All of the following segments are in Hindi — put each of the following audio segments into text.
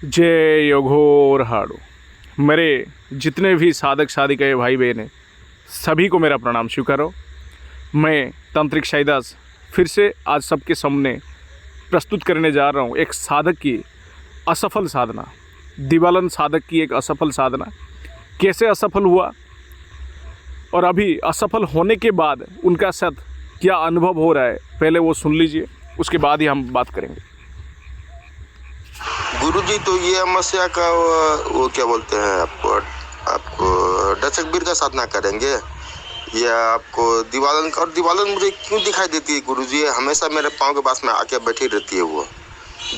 जय योगोर हाड़ो। मेरे जितने भी साधक साधिकाएँ भाई बहन हैं सभी को मेरा प्रणाम स्वीकारो। मैं तांत्रिक शाहीदास फिर से आज सबके सामने प्रस्तुत करने जा रहा हूँ एक साधक की असफल साधना, दिवालन साधक की एक असफल साधना। कैसे असफल हुआ और अभी असफल होने के बाद उनका साथ क्या अनुभव हो रहा है, पहले वो सुन लीजिए, उसके बाद ही हम बात करेंगे। गुरुजी, तो ये अमावस्या का वो क्या बोलते हैं, आपको डचकबीर का साधना करेंगे या आपको दिवालन का? और दिवालन मुझे क्यों दिखाई देती है गुरुजी? हमेशा मेरे पाँव के पास में आके बैठी रहती है। वो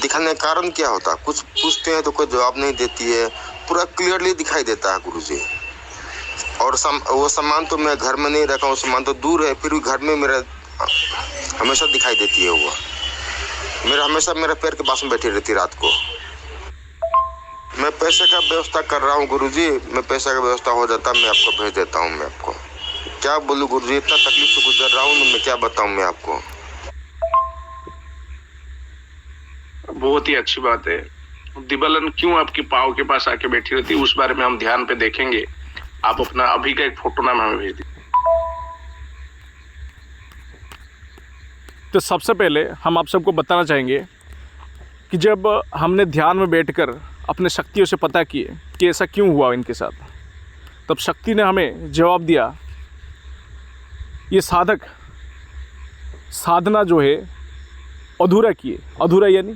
दिखाने का कारण क्या होता है? कुछ पूछते हैं तो कोई जवाब नहीं देती है, पूरा क्लियरली दिखाई देता है गुरुजी। और वो सामान तो मैं घर में नहीं रखा हूँ, सामान तो दूर है, फिर भी घर में मेरा हमेशा दिखाई देती है। वो हमेशा मेरे पैर के पास में बैठी रहती है रात को। मैं पैसे का व्यवस्था कर रहा हूँ गुरुजी, मैं पैसे का व्यवस्था हो जाता मैं आपको भेज देता हूँ। मैं आपको क्या बोलूँ गुरुजी, इतना तकलीफ से गुजर रहा हूँ, मैं क्या बताऊँ मैं आपको। बहुत ही अच्छी बात है। दिवालन क्यों आपके पाँव के पास आके बैठी रहती है, उस बारे में हम ध्यान पे देखेंगे। आप अपना अभी का एक फोटो नाम हमें भेज दीजिए। तो सबसे पहले हम आप सबको बताना चाहेंगे कि जब हमने ध्यान में बैठकर अपने शक्तियों से पता किए कि ऐसा क्यों हुआ इनके साथ, तब शक्ति ने हमें जवाब दिया, ये साधक साधना जो है अधूरा किए। अधूरा यानी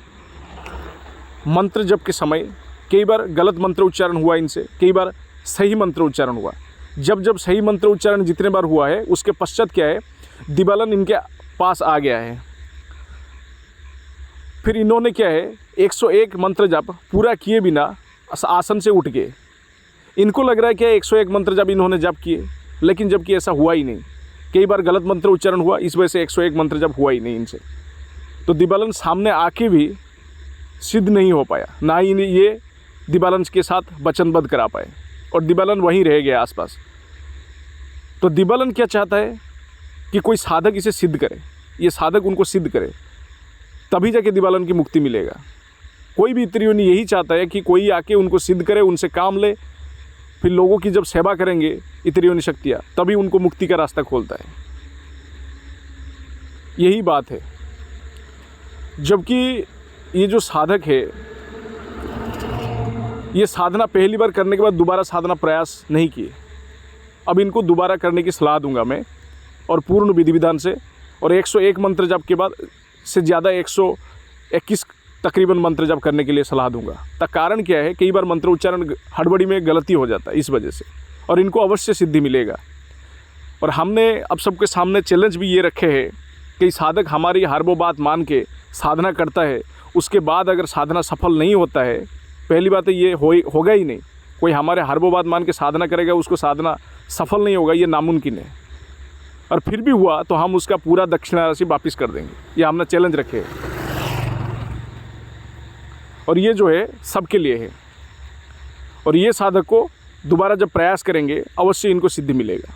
मंत्र जप के समय कई बार गलत मंत्र उच्चारण हुआ इनसे, कई बार सही मंत्र उच्चारण हुआ। जब सही मंत्र उच्चारण जितने बार हुआ है उसके पश्चात क्या है, दिवालन इनके पास आ गया है। फिर इन्होंने क्या है 101 मंत्र जप पूरा किए बिना आसन से उठ गए। इनको लग रहा है क्या 101 मंत्र जप इन्होंने जप किए, लेकिन जबकि ऐसा हुआ ही नहीं। कई बार गलत मंत्र उच्चारण हुआ, इस वजह से 101 मंत्र जप हुआ ही नहीं इनसे। तो दिवालन सामने आके भी सिद्ध नहीं हो पाया, ना ही ये दिवालन के साथ वचनबद्ध करा पाए, और दिवालन वहीं रह गया आसपास। तो दिवालन क्या चाहता है कि कोई साधक इसे सिद्ध करे, ये साधक उनको सिद्ध करे, तभी जाके दिवालन की मुक्ति मिलेगा। कोई भी त्रियोनी यही चाहता है कि कोई आके उनको सिद्ध करे, उनसे काम ले, फिर लोगों की जब सेवा करेंगे त्रियोनी शक्तियाँ, तभी उनको मुक्ति का रास्ता खोलता है। यही बात है। जबकि ये जो साधक है, ये साधना पहली बार करने के बाद दोबारा साधना प्रयास नहीं किए। अब इनको दोबारा करने की सलाह दूंगा मैं, और पूर्ण विधि विधान से, और 101 मंत्र जप के बाद से ज़्यादा 121 तकरीबन मंत्र जप करने के लिए सलाह दूंगा। तो कारण क्या है, कई बार मंत्र उच्चारण हड़बड़ी में गलती हो जाता है इस वजह से, और इनको अवश्य सिद्धि मिलेगा। और हमने अब सबके सामने चैलेंज भी ये रखे हैं कि साधक हमारी हर वो बात मान के साधना करता है, उसके बाद अगर साधना सफल नहीं होता है, पहली बात है ये होगा ही नहीं। कोई हमारे हर वो बात मान के साधना करेगा, उसको साधना सफल नहीं होगा, ये नामुमकिन है। और फिर भी हुआ तो हम उसका पूरा दक्षिणा राशि वापिस कर देंगे, ये हमने चैलेंज रखे है। और ये जो है सबके लिए है, और ये साधक को दोबारा जब प्रयास करेंगे अवश्य इनको सिद्धि मिलेगा।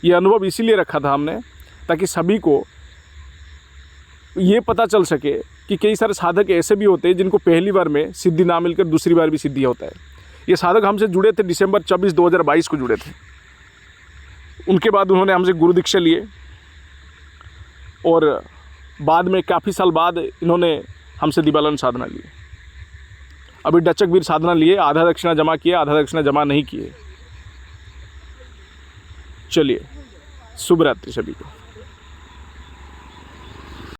ये अनुभव इसीलिए रखा था हमने ताकि सभी को ये पता चल सके कि कई सारे साधक ऐसे भी होते हैं जिनको पहली बार में सिद्धि ना मिलकर दूसरी बार भी सिद्धि होता है। ये साधक हमसे जुड़े थे दिसंबर 24, 2022 को जुड़े थे। उनके बाद उन्होंने हमसे गुरु दीक्षा लिए, और बाद में काफ़ी साल बाद इन्होंने हमसे दिवालन साधना ली। अभी डचकबीर साधना लिए, आधा दक्षिणा जमा किए, आधा दक्षिणा जमा नहीं किए। चलिए, शुभ रात्रि सभी को।